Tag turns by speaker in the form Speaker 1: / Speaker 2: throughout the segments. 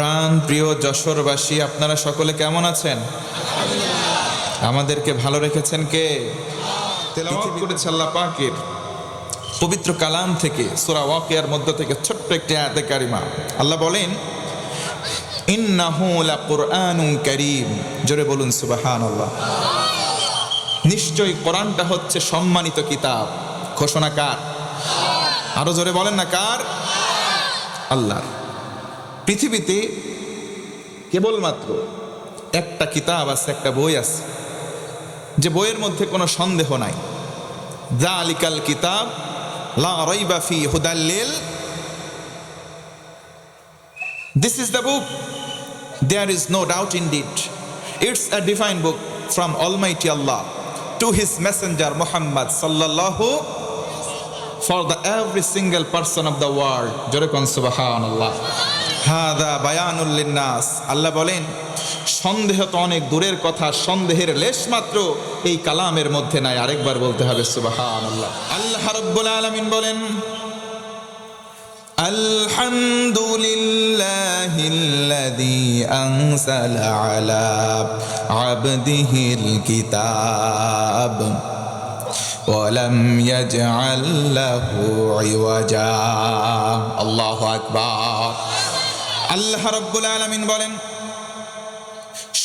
Speaker 1: প্রাণ প্রিয় যশোরবাসী, আপনারা সকলে কেমন আছেন? আমাদেরকে ভালো রেখেছেন কে? তেলাওয়াত করেছে আল্লাহ পাকের পবিত্র কালাম থেকে, সূরা ওয়াকিয়ার মধ্য থেকে ছোট্ট একটি আয়াতে কারিমা। আল্লাহ বলেন, ইন্নাহু লাকুরআনুন কারীম। জোরে বলুন সুবহানাল্লাহ। নিশ্চয়ই কোরআনটা হচ্ছে সম্মানিত কিতাব। ঘোষণা কার? আরো জোরে বলেন না, কার? আল্লাহর। পৃথিবীতে কেবলমাত্র একটা কিতাব আছে, একটা বই আছে, যে বইয়ের মধ্যে কোনো সন্দেহ নাই। যালিকাল কিতাব লা রাইবা ফি হুদাল লিল। This is the book, there is no doubt in it. It's a divine book from Almighty Allah to His Messenger Muhammad sallallahu, for the every single person of the world. জোরে কোন সুবহানাল্লাহ। হাদা বায়ানুল লিন্নাস। আল্লাহ বলেন, সন্দেহ তো অনেক দূরের কথা, সন্দেহের লেশ মাত্র এই কালামের মধ্যে নাই। আরেকবার বলতে হবে সুবহানাল্লাহ। আল্লাহ রাব্বুল আলামিন বলেন, আলহামদুলিল্লাহিল্লাযী আনজালা আলা আবদিহিল কিতাব ওয়া লাম ইয়াজআল লাহু ইওয়াজা। আল্লাহু আকবার। আল্লাহ রাব্বুল আলামিন বলেন,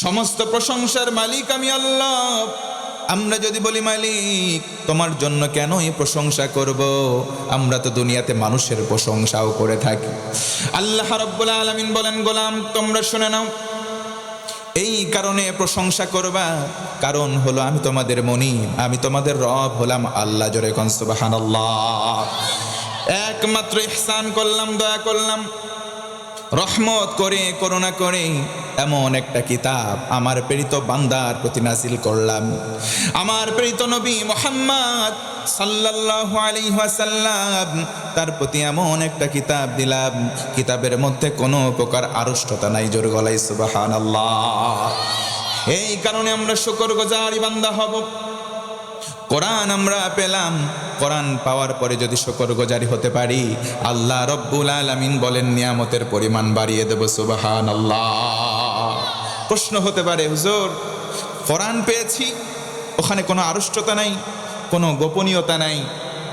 Speaker 1: সমস্ত প্রশংসার মালিক আমি আল্লাহ। আমরা যদি বলি মালিক তোমার জন্য কেন এই প্রশংসা করব? আমরা তো দুনিয়াতে মানুষের প্রশংসাও করে থাকি। আল্লাহ রাব্বুল আলামিন বলেন, গোলাম তোমরা শুনে নাও, এই কারণে প্রশংসা করবা, কারণ হলো আমি তোমাদের মনিব, আমি তোমাদের রব হলাম আল্লাহ। জোরে কোন সুবহানাল্লাহ। একমাত্র ইহসান করলাম, দয়া করলাম, রহমত করে, করুণা করে এমন একটা কিতাব আমার প্রেরিত বান্দার প্রতি নাজিল করলাম। আমার প্রেরিত নবী মুহাম্মদ সাল্লাল্লাহু আলাইহি ওয়াসাল্লাম, তার প্রতি এমন একটা কিতাব দিলাম, কিতাবের মধ্যে কোনো প্রকার আড়ষ্টতা নাই। জোরে গলায় সুবহানাল্লাহ। এই কারণে আমরা শুকরগুজারি বান্দা হব। কোরআন আমরা পেলাম, কোরআন পাওয়ার পরে যদি শুকরগুজারি হতে পারি, আল্লাহ রব্বুল আলামিন বলেন নিয়ামতের পরিমাণ বাড়িয়ে দেব। সুবহানাল্লাহ। প্রশ্ন হতে পারে, হুজুর কোরআন পেয়েছি, ওখানে কোনো আড়ষ্টতা নাই, কোনো গোপনীয়তা নাই,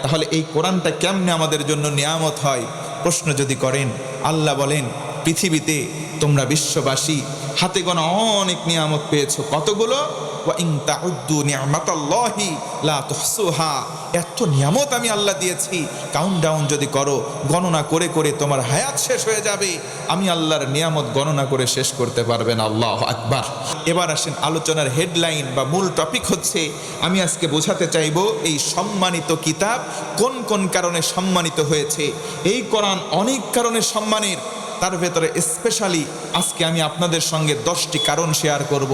Speaker 1: তাহলে এই কোরআনটা কেমনে আমাদের জন্য নিয়ামত হয়? প্রশ্ন যদি করেন, আল্লাহ বলেন, পৃথিবীতে তোমরা বিশ্ববাসী হাতে গোনা অনেক নিয়ামত পেয়েছো। কতগুলো? ওয়া ইন তাউদ্দু নি'মাতাল্লাহি লা তুহসুহা। এত নিয়ামত আমি আল্লাহ দিয়েছি, কাউন্টডাউন যদি করো, গণনা করে করে তোমার হায়াত শেষ হয়ে যাবে। আমি আল্লাহর নিয়ামত গণনা করে শেষ করতে পারবে না। আল্লাহু আকবার। এবার আসেন, আলোচনার হেডলাইন বা মূল টপিক হচ্ছে, আমি আজকে বোঝাতে চাইব এই সম্মানিত কিতাব কোন কোন কারণে সম্মানিত হয়েছে। এই কোরআন অনেক কারণে সম্মানের, তার ভেতরে স্পেশালি আজকে আমি আপনাদের সঙ্গে 10টি কারণ শেয়ার করব।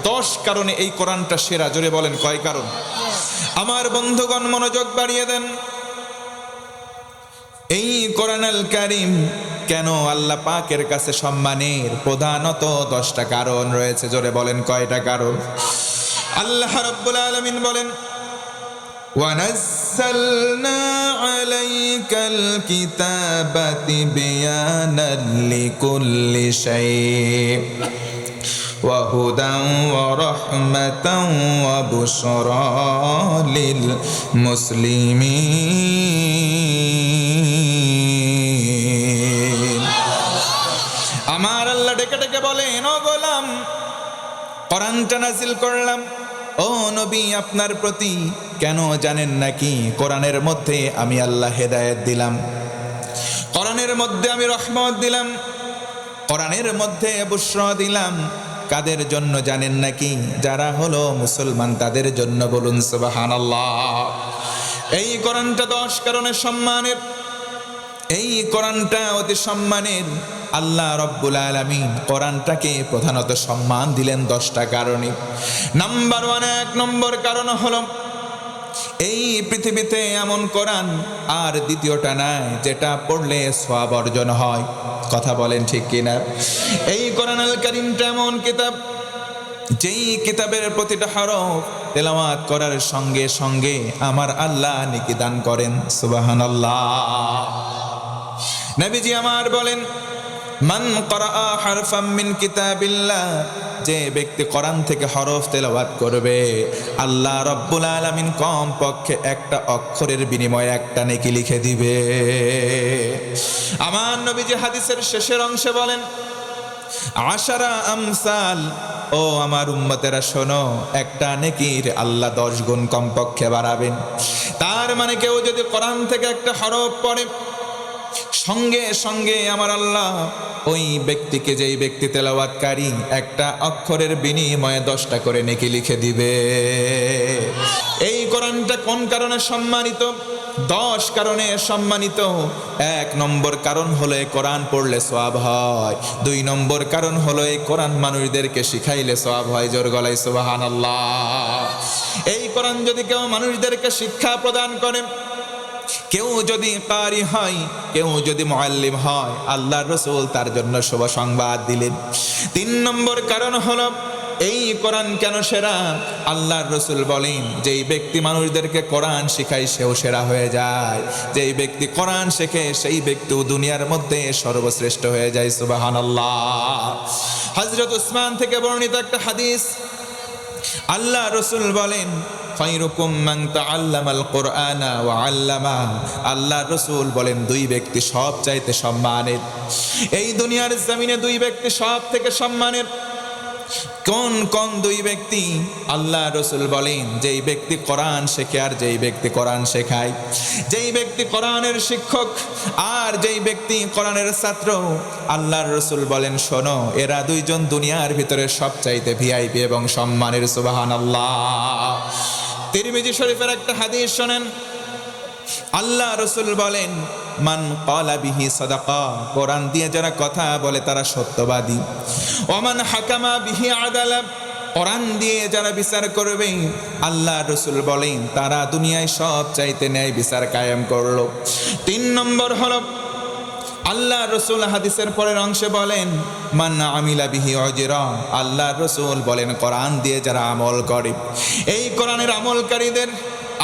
Speaker 1: 10 কারণে এই কোরআনটা সেরা। জোরে বলেন, কয় কারণ? আমার বন্ধুগণ মনোযোগ বাড়িয়ে দেন। এই কোরআনুল কারীম কেন আল্লাহ পাকের কাছে সম্মানের? প্রধানত 10টা কারণ রয়েছে। জোরে বলেন, কয়টা কারণ? আল্লাহ রাব্বুল আলামিন বলেন, وَنَزَّلْنَا عَلَيْكَ الْكِتَابَ تِبْيَانًا لِكُلِّ شَيْءٍ وَهُدًى وَرَحْمَةً وَبُشْرَى لِلْمُسْلِمِينَ। আমার আল্লাহ ডেকে ডেকে বলেন, ও গোলাম, কোরআনটা নাজিল করলাম ও নবী আপনার প্রতি, কেন জানেন নাকি? কোরআনের মধ্যে আমি আল্লাহ হেদায়েত দিলাম, কোরআনের মধ্যে আমি রহমত দিলাম, কোরআনের মধ্যে বুশরা দিলাম। কাদের জন্য জানেন নাকি? যারা হলো মুসলমান তাদের জন্য। বলুন সুবহানাল্লাহ। এই কোরআনটা 10 কারণে সম্মানের। এই কোরআনটা অতি সম্মানের। আল্লাহ রব্বুল আলামিন কোরআনটাকে প্রধানত সম্মান দিলেন 10টা কারণে। নাম্বার 1, 1 নম্বর কারণ হলো, এই পৃথিবীতে এমন কোরআন আর দ্বিতীয়টা নাই যেটা পড়লে সওয়াব অর্জন হয়। কথা বলেন ঠিক কিনা? এই কোরআনুল কারীমটা এমন কিতাব, যেই কিতাবের প্রতিটা হরফ তেলাওয়াত করার সঙ্গে সঙ্গে আমার আল্লাহ নেকি দান করেন। সুবহানাল্লাহ। নবীজি আমার বলেন, মান ক্বারাআ হারফাম মিন কিতাবিল্লাহ, যে ব্যক্তি কোরআন থেকে হরফ তেলাওয়াত করবে, আল্লাহ রাব্বুল আলামিন কমপক্ষে একটা অক্ষরের বিনিময়ে একটা নেকি লিখে দিবে। আমার নবীজি হাদিসের শেষের অংশে বলেন, আশারা আমসাল, ও আমার উম্মতেরা শোনো, একটা নেকির আল্লাহ 10 গুণ কমপক্ষে বাড়াবেন। তার মানে কেউ যদি কোরআন থেকে একটা হরফ পড়ে, সঙ্গে সঙ্গে আমার আল্লাহ ওই ব্যক্তিকে, যেই ব্যক্তি তেলাওয়াতকারী, একটা অক্ষরের বিনিময়ে 10টা করে নেকি লিখে দিবে। এই কোরআনটা কোন কারণে সম্মানিত? 10 কারণে সম্মানিত। 1 নম্বর কারণ হলো এই কোরআন পড়লে সওয়াব হয়। 2 নম্বর কারণ হলো এই কোরআন মানুষদেরকে শিখাইলে সওয়াব হয়। জোর গলায় সুবহানাল্লাহ। এই কোরআন যদি কেউ মানুষদেরকে শিক্ষা প্রদান করে, কেউ যদি কারি হয়, কেউ যদি মুআল্লিম হয়, আল্লাহর রাসূল তার জন্য শুভ সংবাদ দিলেন। 3 নম্বর কারণ হলো এই কোরআন কেন সেরা? আল্লাহর রাসূল বলেন, যেই ব্যক্তি মানুষদেরকে কোরআন শিখায় সেও সেরা হয়ে যায়। যেই ব্যক্তি কোরআন শেখে সেই ব্যক্তিও দুনিয়ার মধ্যে সর্বশ্রেষ্ঠ হয়ে যায়। সুবহানাল্লাহ। হযরত উসমান থেকে বর্ণিত একটা হাদিস, আল্লাহ রাসূল বলেন, খায়রুকুম মান তাআল্লামাল কুরআনা ওয়া আল্লামা। আল্লাহ রাসূল বলেন, 2 ব্যক্তি সব চাইতে সম্মানের। এই দুনিয়ার জমিনে 2 ব্যক্তি সব থেকে সম্মানের। কোন কোন 2 ব্যক্তি? আল্লাহ রাসূল বলেন, যেই ব্যক্তি কোরআন শেখে আর যেই ব্যক্তি কোরআন শেখায়। যেই ব্যক্তি কোরআনের শিক্ষক আর যেই ব্যক্তি কোরআনের ছাত্র, আল্লাহর রাসূল বলেন, শোনো, এরা 2 জন দুনিয়ার ভিতরে সবচাইতে ভিআইপি এবং সম্মানের। সুবহানাল্লাহ। তিরমিজি শরীফের একটা হাদিস শোনেন, আল্লাহ রাসূল বলেন, মান ক্বালা বিহি সাদাকা, কোরআন দিয়ে যারা কথা বলে তারা সত্যবাদী। ওমান হাকামা বিহি আদালা, কোরআন দিয়ে যারা বিচার করবে, আল্লাহ রাসূল বলেন, তারা দুনিয়ায় সব চাইতে ন্যায় বিচার কায়েম করলো। 3 নম্বর হলো, আল্লাহ রাসূল হাদিসের পরের অংশে বলেন, মান আমিলা বিহি আজরা, আল্লাহ রাসূল বলেন, কোরআন দিয়ে যারা আমল করে, এই কোরআনের আমলকারীদের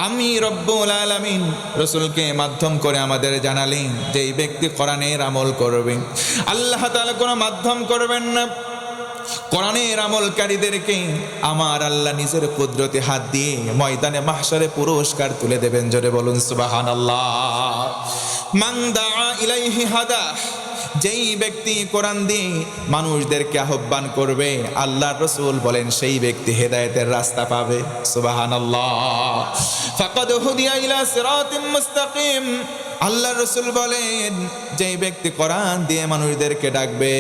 Speaker 1: আমি রব্বুল আলামিন রাসূলকে মাধ্যম করে আমাদের জানালেন, যে এই ব্যক্তি কোরআনের আমল করবে, আল্লাহ তাআলা কোনো মাধ্যম করবেন না। কোরআনের আমলকারীদেরকে আমার আল্লাহ নিজের কুদরতে হাত দিয়ে ময়দানে মাহশারে পুরস্কার তুলে দেবেন। জোরে বলুন সুবহানাল্লাহ। মান দাআ ইলাইহি হাদা, যেই ব্যক্তি কোরআন দিয়ে মানুষদেরকে আহ্বান করবে, আল্লাহর রাসূল বলেন, সেই ব্যক্তি হেদায়েতের রাস্তা পাবে। সুবহানাল্লাহ। ফাকাদ হুদিয়া ইলা সিরাতিম মুস্তাকিম, আল্লাহর রাসূল বলেন, যেই ব্যক্তি কোরআন দিয়ে মানুষদেরকে ডাকবে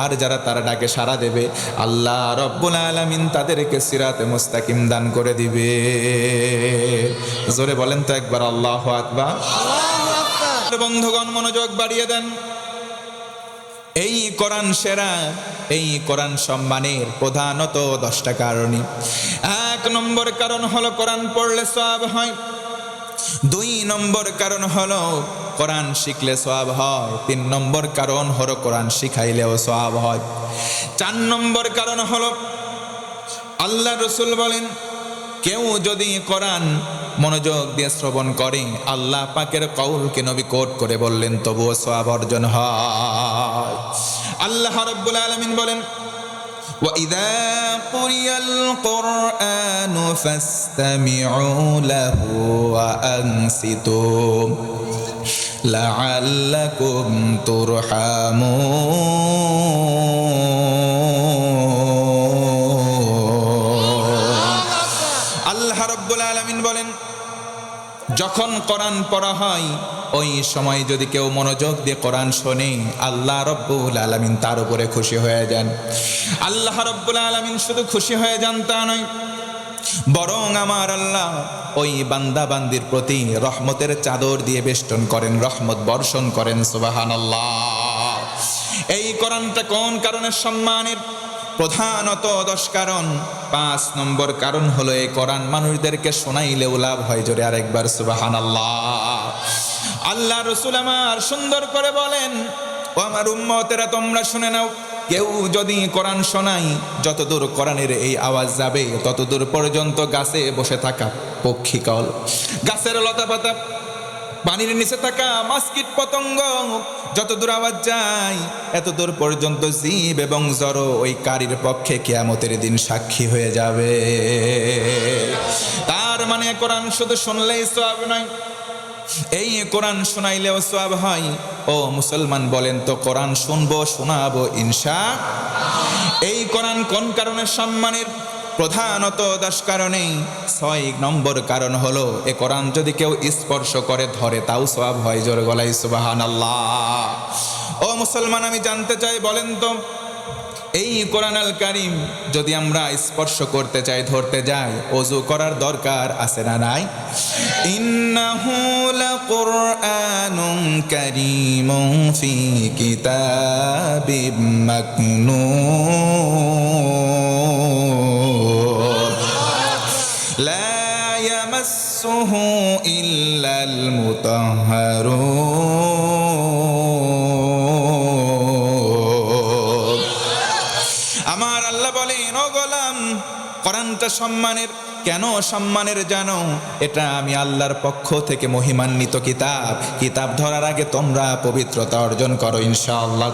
Speaker 1: আর যারা তারা ডাকে সাড়া দেবে, আল্লাহ রব্বুল আলামিন তাদেরকে সিরাতে মুস্তাকিম দান করে দিবে। জোরে বলেন তো একবার আল্লাহু আকবার। আল্লাহু আকবার। বন্ধুগণ, মনোযোগ বাড়িয়ে দেন। এই কোরআন সেরা, এই কোরআন সম্মানের প্রধানত 10টা কারণই। 1 নম্বর কারণ হলো কোরআন পড়লে সওয়াব হয়। 2 নম্বর কারণ হলো কোরআন শিখলে সওয়াব হয়। 3 নম্বর কারণ হলো কোরআন শিখাইলেও সওয়াব হয়। 4 নম্বর কারণ হলো আল্লাহ রাসূল বলেন, কেউ যদি কোরআন মনোযোগ দিয়ে শ্রবণ করে, আল্লাহ পাকের কওলকে নবী কোট করে বললেন, তবুও সওয়াব অর্জন হয়। আল্লাহ রাব্বুল আলামিন বলেন, ওয়া ইযা কুরিয়াল কুরআনু ফাসতামিউ লাহু ওয়া আনসিতু লাআল্লাকুম তুরহামুন। আল্লাহ রাব্বুল আলামিন বলেন, যখন কোরআন পড়া হয়, ওই সময় যদি কেউ মনোযোগ দিয়ে কোরআন শোনে, আল্লাহ রাব্বুল আলামিন তার উপরে খুশি হয়ে যান। আল্লাহ রাব্বুল আলামিন শুধু খুশি হয়ে যান তা নয়, বরং আমার আল্লাহ ওই বান্দা বান্দির প্রতি রহমতের চাদর দিয়ে বেষ্টন করেন, রহমত বর্ষণ করেন। সুবহানাল্লাহ। এই কোরআনটা কোন কারণে সম্মানের? প্রধানত 10 কারণ। 5 নম্বর কারণ হলো এই কোরআন মানুষদেরকে শোনাইলেও লাভ হয়। জোরে আরেকবার সুবহানাল্লাহ। আল্লাহ রাসূল আমার সুন্দর করে বলেন, ও আমার উম্মতেরা তোমরা শুনে নাও, কেউ যদি কোরআন শোনাই, যতদূর কোরআনের এই আওয়াজ যাবে ততদূর পর্যন্ত গাছে বসে থাকা পক্ষীকল, গাছের লতাপাতা পানির নিচে থাকা মাস্কিট পতঙ্গ যত দূর আওয়াজ যায় এত দূর পর্যন্ত জীব এবং জড় ওই কারির পক্ষে কিয়ামতের দিন সাক্ষী হয়ে যাবে। তার মানে কোরআন শুধু শুনলেই সওয়াব নয়, এই কোরআন শোনাইলেও সওয়াব হয়। ও মুসলমান বলেন তো, কোরআন শুনবো শোনাবো ইনশাআল্লাহ। এই কোরআন কোন কারণে সম্মানের? প্রধানত 10 কারণে। 6 নম্বর কারণ হলো এ কোরআন যদি কেউ স্পর্শ করে ধরে তাও সওয়াব হয়। জোরে গলায় সুবহানাল্লাহ। ও মুসলমান, আমি জানতে চাই, বলেন তো এই কোরআন আল কারীম যদি আমরা স্পর্শ করতে চাই, ধরতে যাই, ওযু করার দরকার আছে না নাই? ইন্নাহু লাকুরআনুন কারীমুন ফি কিতাবিম মাকনুন লা ইয়ামাসসুহু ইল্লাল মুতাহহারুন। আমার আল্লাহ বলেন, ও গোলাম, কোরআনটা সম্মানের। কেন সম্মানের জানো? এটা আমি আল্লাহর পক্ষ থেকে মহিমান্বিত কিতাব। কিতাব ধরার আগে তোমরা পবিত্রতা অর্জন করো ইনশাআল্লাহ।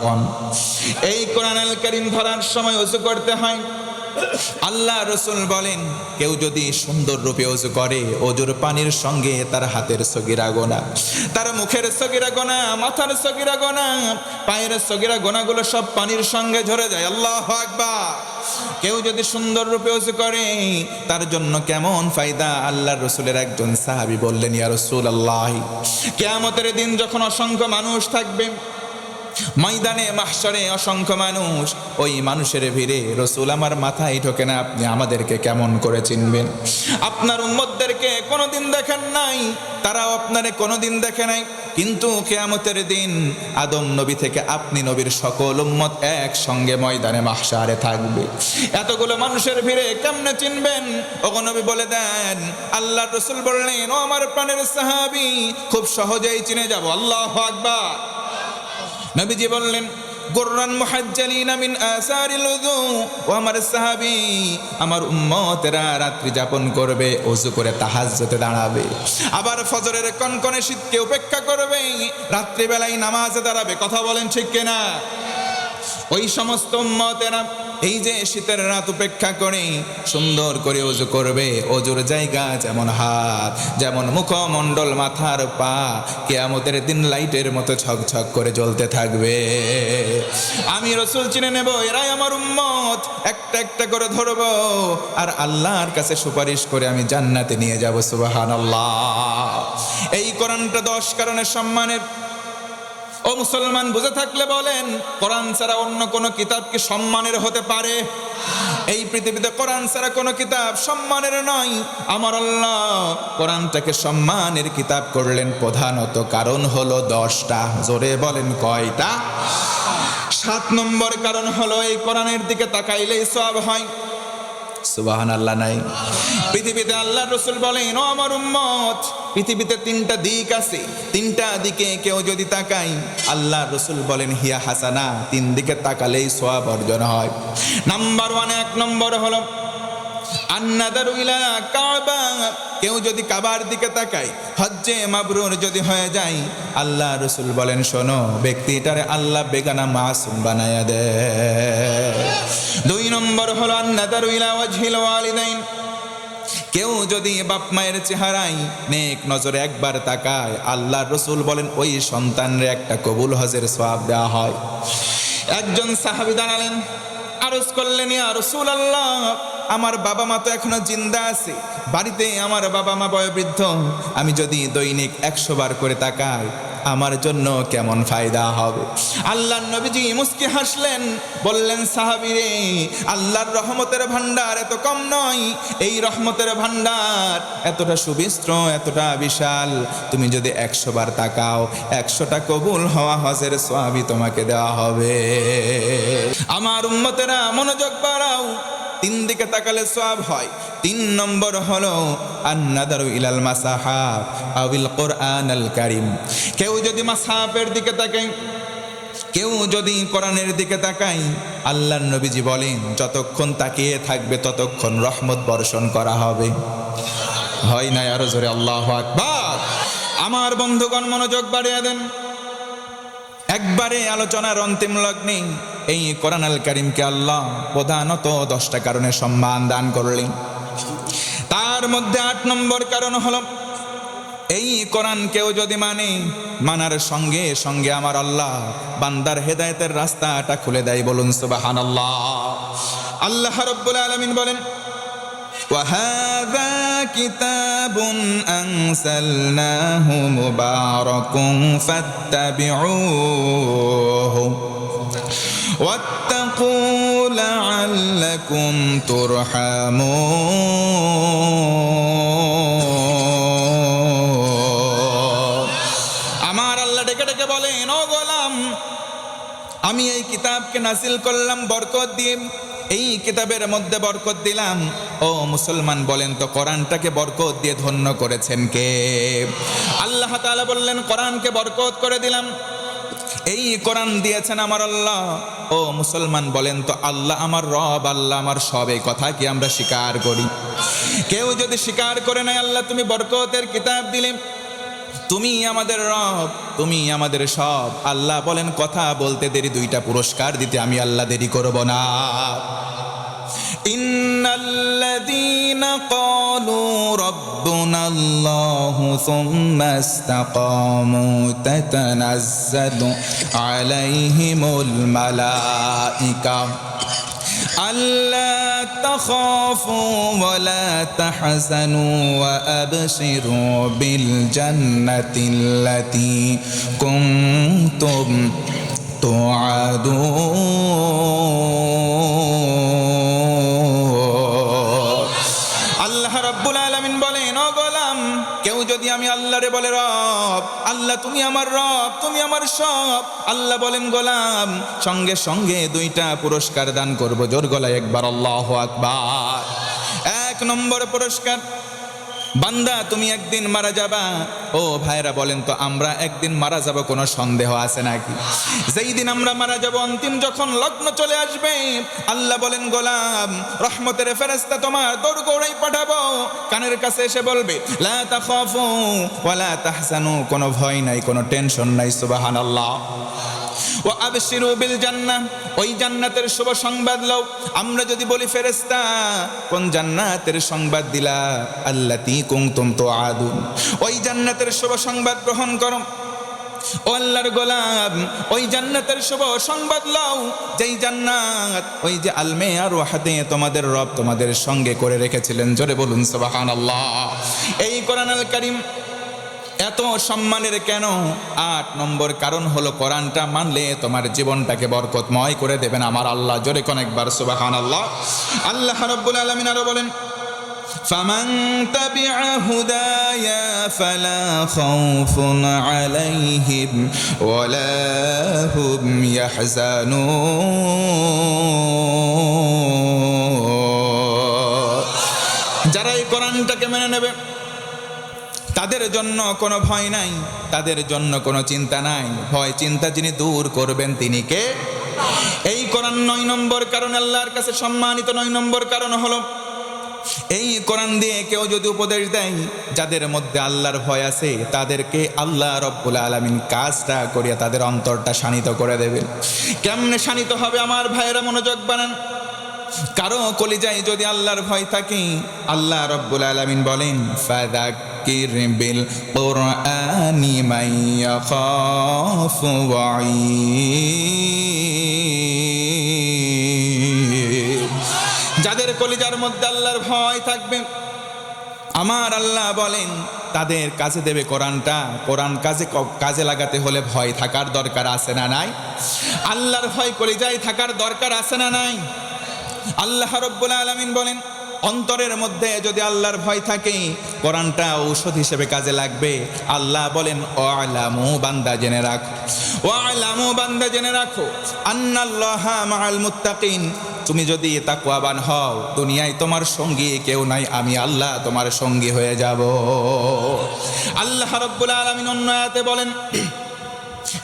Speaker 1: এই কোরআন আল কারীম ধরার সময় ওযু করতে হয়। আল্লাহ রসুল বলেন, কেউ যদি সুন্দর রূপে ওযু করে, ওযুর পানির সঙ্গে তার হাতের সগীরা গোনা, তার মুখের সগীরা গোনা, মাথার সগীরা গোনা, পায়ের সগীরা গোনাগুলো সব পানির সঙ্গে ঝরে যায়। আল্লাহু আকবার। কেউ যদি সুন্দর রূপে ওযু করে তার জন্য কেমন ফায়দা। আল্লাহর রসুলের একজন সাহাবী বললেন, ইয়া রাসূলুল্লাহ, কিয়ামতের দিন যখন অসংখ্য মানুষ থাকবে, ময়দানে মাহশরে অসংখ্য মানুষ, ওই মানুষের ভিড়ে রসুল আমার মাথায় ঢোকে না, আপনি আমাদেরকে কেমন করে চিনবেন? আপনার উম্মতদেরকে কোনোদিন দেখেন নাই, তারাও আপনারে কোনোদিন দেখে নাই, কিন্তু কিয়ামতের দিন আদম নবী থেকে আপনি নবীর সকল উম্মত একসঙ্গে ময়দানে মাহশরে থাকবে। এতগুলো মানুষের ভিড়ে কেমনে চিনবেন? ওগো নবী বলে দেন। আল্লাহর রসুল বললেন, ও আমার প্রাণের সাহাবী, খুব সহজেই চিনে যাব। আল্লাহু আকবার। নবীজি বললেন, গুররান মুহাজ্জালিনা মিন আসারিল উযু। ও আমার সাহাবী, আমার উম্মতেরা রাত্রি যাপন করবে, ওযু করে তাহাজ্জুদে দাঁড়াবে, আবার ফজরের কনকনে শীতকে উপেক্ষা করবে, রাত্রিবেলায় নামাজে দাঁড়াবে। কথা বলেন ঠিক কিনা? ওই সমস্ত উম্মতেরা এই যে শীতের রাত উপেক্ষা করে সুন্দর করে ওযু করবে, ওযুর জায়গা যেমন হাত, যেমন মুখমণ্ডল, মাথার পা, কিয়ামতের দিন লাইটের মতো ঝকঝক করে জ্বলতে থাকবে। আমি রাসূল চিনে নেব, এরাই আমার উম্মত, একটা একটা করে ধরব, আর আল্লাহর কাছে সুপারিশ করে আমি জান্নাতে নিয়ে যাব। সুবহানাল্লাহ। এই কোরআনটা 10 কারণে সম্মানের। ও মুসলমান, বুঝে থাকলে বলেন, কোরআন ছাড়া অন্য কোন কিতাব কি সম্মানের হতে পারে? এই পৃথিবীতে কোরআন ছাড়া কোনো কিতাব সম্মানের নয়। আমার আল্লাহ কোরআনটাকে সম্মানের কিতাব করলেন প্রধানত কারণ হলো 10টা। জোরে বলেন কয়টা? 7 নম্বর কারণ হলো এই কোরআনের দিকে তাকাইলেই সওয়াব হয়। সুবহানাল্লাহ নাই? পৃথিবীতে আল্লাহর রাসূল বলেন, ও আমার উম্মত, পৃথিবীতে 3টা দিক আছে, 3টা দিকে কেউ যদি তাকায়, আল্লাহর রাসূল বলেন হিয়া হাসানা, 3 দিকে তাকালেই সওয়াব অর্জন হয়। নাম্বার 1, 1 নম্বর হলো আন্নাদারু ইলা কাবা। কেউ যদি কাবার দিকে তাকায়, হজ্জে মাবরুর যদি হয়ে যায়, আল্লাহ রাসূল বলেন, শোনো, ব্যক্তিটারে আল্লাহ বেগানা মাসুম বানায়া দেয়। 2 নম্বর হলো আন্নাদারু ইলা ওয়াজহিল ওয়ালিদাইন। কেউ যদি বাপ মায়ের চেহারায় নেক নজরে একবার তাকায়, আল্লাহ রাসূল বলেন ওই সন্তানরে একটা কবুল হজের সওয়াব দেওয়া হয়। একজন সাহাবী দাঁড়ালেন, আরজ করলেন, ইয়া রাসূলুল্লাহ, আমার বাবা মা তো এখনো জিন্দা আছে, বাড়িতে আমার বাবা মা বয়োবৃদ্ধ, আমি যদি দৈনিক 100 বার করে তাকাই আমার জন্য কেমন ফায়দা হবে? আল্লাহর নবীজি মুস্কি হাসলেন, বললেন, সাহাবী রে, আল্লাহর রহমতের ভান্ডার এত কম নয়, এই রহমতের ভান্ডার এতটা সুবিস্ত্র, এতটা বিশাল, তুমি যদি 100 বার তাকাও 100টা কবুল হওয়া হজের সওয়াবই তোমাকে দেওয়া হবে। আমার উম্মতেরা মনোযোগ বাড়াও, 3 দিকে তাকালে সওয়াব হয়। 3 নম্বর হলো আন্নাদারু ইলাল মাসাহাব আবিল কোরআনাল কারীম। কেউ যদি মাসহাফের দিকে তাকায়, কেউ যদি কোরআনের দিকে তাকায়, আল্লাহর নবীজি বলেন যতক্ষণ তাকিয়ে থাকবে ততক্ষণ রহমত বর্ষণ করা হবে। হয় না? আরো জোরে আল্লাহু আকবার। আমার বন্ধুগণ মনোযোগ বাড়িয়ে দেন। একবারে আলোচনার অন্তিম লগ্নে এই কোরআন আল কারীমকে আল্লাহ প্রধানত 10টা কারণে সম্মান দান করলেন। তার মধ্যে 8 নম্বর কারণ হলো এই কোরআন কেউ যদি মানার সঙ্গে সঙ্গে আমার আল্লাহ বান্দার হেদায়েতের রাস্তাটা খুলে দেয়। বলুন সুবহানাল্লাহ। আল্লাহ রাব্বুল আলামিন বলেন, وَهَذَا كِتَابٌ أَنزَلْنَاهُ مُبَارَكٌ فَاتَّبِعُوهُ وَاتَّقُوا لَعَلَّكُمْ تُرْحَمُونَ। আমার আল্লাহ ডেকে ডেকে বলেন, ও গোলাম, আমি এই কিতাবকে নাজিল করলাম বরকত দিয়ে, এই কিতাবের মধ্যে বরকত দিলাম। ও মুসলমান বলেন তো কোরআনটাকে বরকত দিয়ে ধন্য করেছেন কে? আল্লাহ তাআলা বললেন কোরআনকে বরকত করে দিলাম, এই কোরআন দিয়েছেন আমার আল্লাহ। ও মুসলমান বলেন তো আল্লাহ আমার রব, আল্লাহ আমার সব, এই কথা কি আমরা স্বীকার করি? কেউ যদি স্বীকার করে না আল্লাহ তুমি বরকতের কিতাব দিলে, তুমি আমাদের রব, তুমি আমাদের সব, আল্লাহ বলেন কথা বলতে দেরি, 2টা পুরস্কার দিতে আমি আল্লাহ দেরি করব না। ইন্নাল্লাযীনা ক্বালু রাব্বুনাল্লাহু সুম্মা ইসতাকামু তাতানাজ্জালু আলাইহিমুল মালাঈকা আল্লা তাখাফু ওয়া লা তাহজানু ওয়া আবশিরু বিল জান্নাতিল্লাতী কুনতুম তুআদুন। আল্লাহ রাব্বুল আলামিন বলেন, ও গোলাম, কেউ যদি আমি আল্লাহরে বলে রব, আল্লাহ তুমি আমার রব, তুমি আমার সব, আল্লাহ বলেন গোলাম, সঙ্গে সঙ্গে 2টা পুরস্কার দান করব। জোর গলায় একবার আল্লাহু আকবার। 1 নম্বর পুরস্কার, বান্দা তুমি একদিন মারা যাবা। ও ভাইরা বলেন তো আমরা একদিন মারা যাব কোনো সন্দেহ আছে নাকি? যেই দিন আমরা মারা যাব, অন্তিম যখন লগ্ন চলে আসবে, আল্লাহ বলেন গোলাম, রহমতের ফেরেশতা তোমার দৌড়গৌড়াই পাঠাবো, কানের কাছে এসে বলবে লা তাখাফু ওয়া লা তাহজানু, কোনো ভয় নাই, কোনো টেনশন নাই। সুবহানাল্লাহ। ওয়া আবশিরু বিল জান্নাহ, ওই জান্নাতের শুভ সংবাদ লও। আমরা যদি বলি ফেরেশতা কোন জান্নাতের সংবাদ দিলা? আল্লাতী কুনতুম তুআদুন, ওই জান্নাতের শুভ সংবাদ গ্রহণ করো। ও আল্লাহর গোলাম, ওই জান্নাতের শুভ সংবাদ লও, যেই জান্নাত ওই যে আলমে আর ওয়াহাদে তোমাদের রব তোমাদের সঙ্গে করে রেখেছিলেন। জোরে বলুন সুবহানাল্লাহ। এই কোরআন আল কারীম এত সম্মানের কেন? 8 নম্বর কারণ হলো কোরআনটা মানলে তোমার জীবনটাকে বরকতময় করে দেবেন আমার আল্লাহ। জোরে কোন একবার সুবহানাল্লাহ। আল্লাহ রাব্বুল আলামিন আরো বলেন, ফামান তাবিআ হুদায়া ফালা খাউফুন আলাইহিম ওয়ালা হুম ইয়াহজানুন। যারা এই কোরআনটাকে মেনে নেবে তাদের জন্য কোনো ভয় নাই, তাদের জন্য কোনো চিন্তা নাই। ভয় চিন্তা যিনি দূর করবেন তিনি কে? এই কোরআন 9 নম্বর কারণ আল্লাহর কাছে সম্মানিত। 9 নম্বর কারণ হলো এই কোরআন দিয়ে কেউ যদি উপদেশ দেয়, যাদের মধ্যে আল্লাহর ভয় আছে তাদেরকে আল্লাহ রব্বুল আলামিন কাজটা করিয়া তাদের অন্তরটা শানিত করে দেবেন। কেমনে শানিত হবে আমার ভাইয়েরা মনোযোগ বানান। কারো কলিজায় যদি আল্লাহর ভয় থাকে, আল্লাহ রব্বুল আলামিন বলেন ফাযাক্কির বিল কুরআনি মান ইয়াখাফু ওয়াঈদ। যাদের কলিজার মধ্যে আল্লাহর ভয় থাকবে, আমার আল্লাহ বলেন তাদের কাছে দেবে কোরআনটা। কোরআন কাজে লাগাতে হলে ভয় থাকার দরকার আছে না নাই? আল্লাহর ভয় কলিজায় থাকার দরকার আছে না নাই? আল্লাহ রাব্বুল আলামিন বলেন অন্তরের মধ্যে যদি আল্লাহর ভয় থাকে, কোরআনটা ঔষধ হিসেবে কাজে লাগবে। আল্লাহ বলেন ওয়ালামু, বান্দা জেনে রাখো, ওয়ালামু বান্দা জেনে রাখো, আন্নাল্লাহা মাআল মুত্তাকিন, তুমি যদি তাকওয়াবান হও, দুনিয়ায় তোমার সঙ্গী কেউ নাই, আমি আল্লাহ তোমার সঙ্গী হয়ে যাব। আল্লাহ রাব্বুল আলামিন অন্য আয়াতে বলেন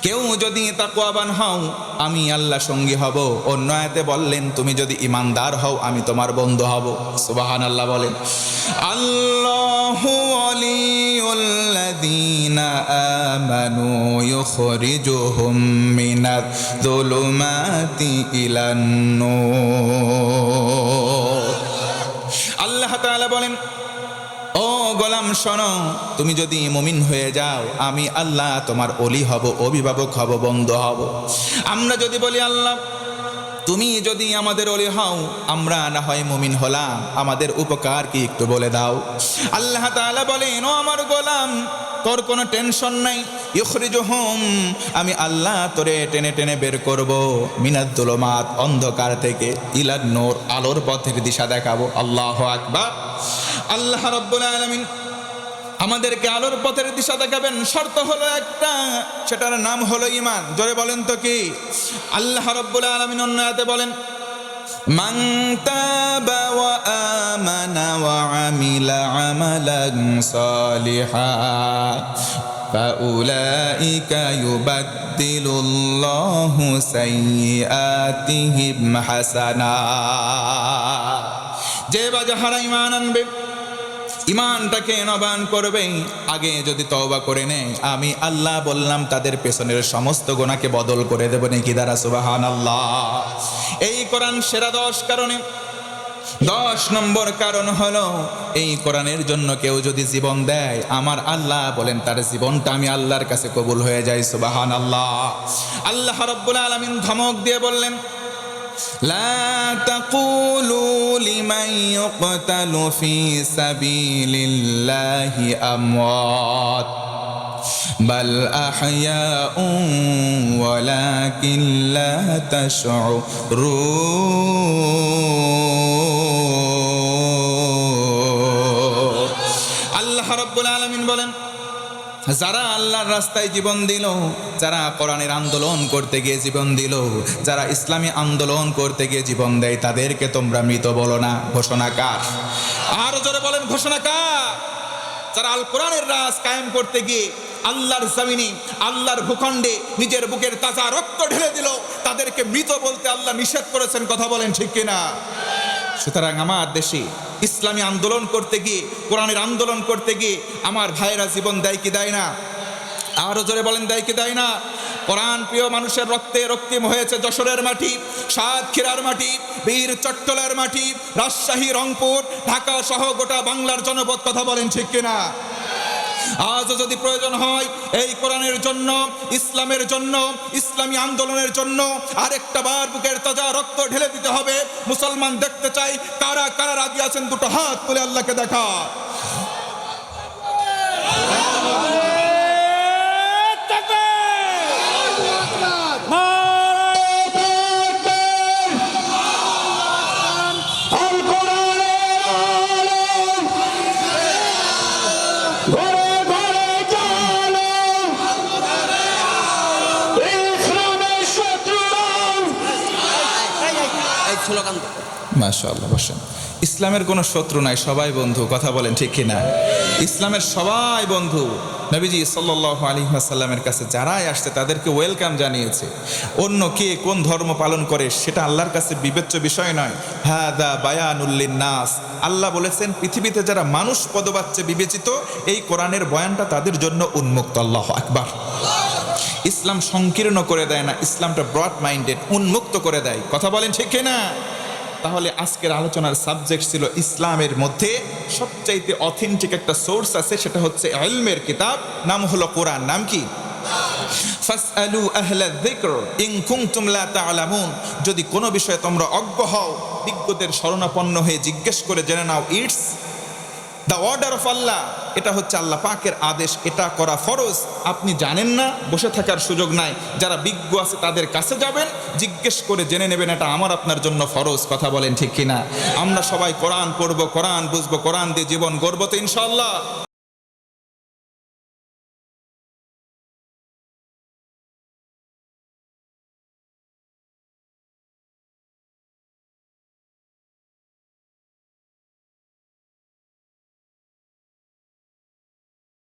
Speaker 1: কেউ যদি তাকওয়াবান হও আমি আল্লাহ সঙ্গী হব। অন্য আয়াতে বললেন তুমি যদি ঈমানদার হও আমি তোমার বন্ধু হব। সুবহানাল্লাহ বলেন। আল্লাহু ওয়ালিউল আল্লাযীনা আমানু ইউখরিজুহুম মিনায-যুলুমাতি ইলান-নূর। আল্লাহ তাআলা বলেন, ও গোলাম শোনো, তুমি যদি মুমিন হয়ে যাও আমি আল্লাহ তোমার ওলি হব, অভিভাবক হব, বন্ধু হব। আমরা যদি বলি আল্লাহ তুমি যদি আমাদের ওলি হও, আমরা না হয় মুমিন হলাম, আমাদের উপকার কি একটু বলে দাও। আল্লাহ তাআলা বলেন, ও আমার গোলাম তোর কোনো টেনশন নাই, ইউখরিজুহুম, আমি আল্লাহ তোরে টেনে টেনে বের করব মিনাজ-যুলুমাত, অন্ধকার থেকে, ইলান-নূর, আলোর পথের দিশা দেখাবো। আল্লাহু আকবার। আল্লাহ রাব্বুল আলামিন আমাদেরকে আলোর পথের দিশা দেখাবেন, শর্ত হলো একটা, সেটার নাম হলো ঈমান। জোরে বলেন তো কি? আল্লাহ রাব্বুল আলামিন অন্য আয়াতে বলেন, মান তাবা ওয়া আমানা ওয়া আমিলা আমালান সালিহা ফাউলাইকা ইউবাদদিলুল্লাহু সাইয়্যাতিহিম হাসানাত। যে বা যাহারা ঈমান আনবে, ইমানটাকে নবায়ন করবে, আগে যদি তওবা করে নেয়, আমি আল্লাহ বললাম তাদের পেছনের সমস্ত গুনাহকে বদল করে দেব। নাকি দ্বারা সুবহানাল্লাহ। এই কোরআন সেরা 10 কারণে 10 নম্বর কারণ হলো, এই কোরআনের জন্য কেউ যদি জীবন দেয়, আমার আল্লাহ বলেন তার জীবনটা আমি আল্লাহর কাছে কবুল হয়ে যায়। সুবহানাল্লাহ। আল্লাহ রাব্বুল আলামিন ধমক দিয়ে বললেন, لا تقولوا لمن يقتل في سبيل الله أموات بل أحياء ولكن لا تشعرون। আল্লাহ রাব্বুল আলামিন বলেন, যারা আল্লাহর রাস্তায় জীবন দিল, যারা কোরআনের আন্দোলন করতে গিয়ে জীবন দিল, যারা ইসলামী আন্দোলন করতে গিয়ে জীবন দেয়, তাদেরকে তোমরা মৃত বলো না। ঘোষণা কার? আরো জোরে বলেন, ঘোষণা কার? যারা আল কোরআনের রাজ কায়েম করতে গিয়ে আল্লাহর জমিনে, আল্লাহর ভূখণ্ডে নিজের বুকের তাজা রক্ত ঢেলে দিল, তাদেরকে মৃত বলতে আল্লাহ নিষেধ করেছেন। কথা বলেন ঠিক কিনা? সুতরাং আমার দেশে ইসলামী আন্দোলন করতে গিয়ে, কোরআনের আন্দোলন করতে গিয়ে আমার ভাইয়েরা জীবন দেয় কি দেয় না? আরো জোরে বলেন, দেয় কি দেয় না? কোরআন প্রিয় মানুষের রক্তে রক্তিম হয়েছে যশোরের মাটি, সাতক্ষীরার মাটি, বীর চট্টলার মাটি, রাজশাহী, রংপুর, ঢাকা সহ গোটা বাংলার জনপদ। কথা বলেন ঠিক কিনা? আজও যদি প্রয়োজন হয় এই কোরআনের জন্য, ইসলামের জন্য, ইসলামী আন্দোলনের জন্য আরেকটা বার বুকের তাজা রক্ত ঢেলে দিতে হবে। মুসলমান দেখতে চাই কারা কারা রাজি আছেন, দুটো হাত তুলে আল্লাহকে দেখা। মাশাআল্লাহ। বসেন। ইসলামের কোনো শত্রু নাই, সবাই বন্ধু। কথা বলেন ঠিক কিনা? ইসলামের সবাই বন্ধু। নবীজি সাল্লাল্লাহু আলাইহি ওয়াসাল্লামের কাছে যারাই আসছে তাদেরকে ওয়েলকাম জানিয়েছে। অন্য কে কোন ধর্ম পালন করে সেটা আল্লাহর কাছে বিবেচ্য বিষয় নয়। হাদা বায়ানুল লিন্নাস। আল্লাহ বলেছেন পৃথিবীতে যারা মানুষ পদবাচ্যে বিবেচিত, এই কোরআনের বয়ানটা তাদের জন্য উন্মুক্ত। আল্লাহু আকবার। ইসলাম সংকীর্ণ করে দেয় না, ইসলামটা ব্রড মাইন্ডেড, উন্মুক্ত করে দেয়। কথা বলেন ঠিক কিনা? তাহলে আজকের আলোচনার সাবজেক্ট ছিল ইসলামের মধ্যে সবচাইতে অথেন্টিক একটা সোর্স আছে, সেটা হচ্ছে ইলমের কিতাব, নাম হলো কোরআন। নাম কি? ফাসআলু আহলা যিকর ইন কুনতুম লা তা'লামুন। যদি কোনো বিষয়ে তোমরা অজ্ঞ হও, বিজ্ঞদের শরণাপন্ন হয়ে জিজ্ঞেস করে জেনে নাও। ইটস দ্য অর্ডার অফ আল্লাহ। এটা হচ্ছে আল্লাহ পাকের আদেশ, এটা করা ফরজ। আপনি জানেন না, বসে থাকার সুযোগ নাই। যারা বিজ্ঞ আছে তাদের কাছে যাবেন, জিজ্ঞেস করে জেনে নেবেন, এটা আমার আপনার জন্য ফরজ। কথা বলেন ঠিক কিনা? আমরা সবাই কোরআন পড়বো, কোরআন বুঝবো, কোরআন দিয়ে জীবন গড়বো তো ইনশাআল্লাহ।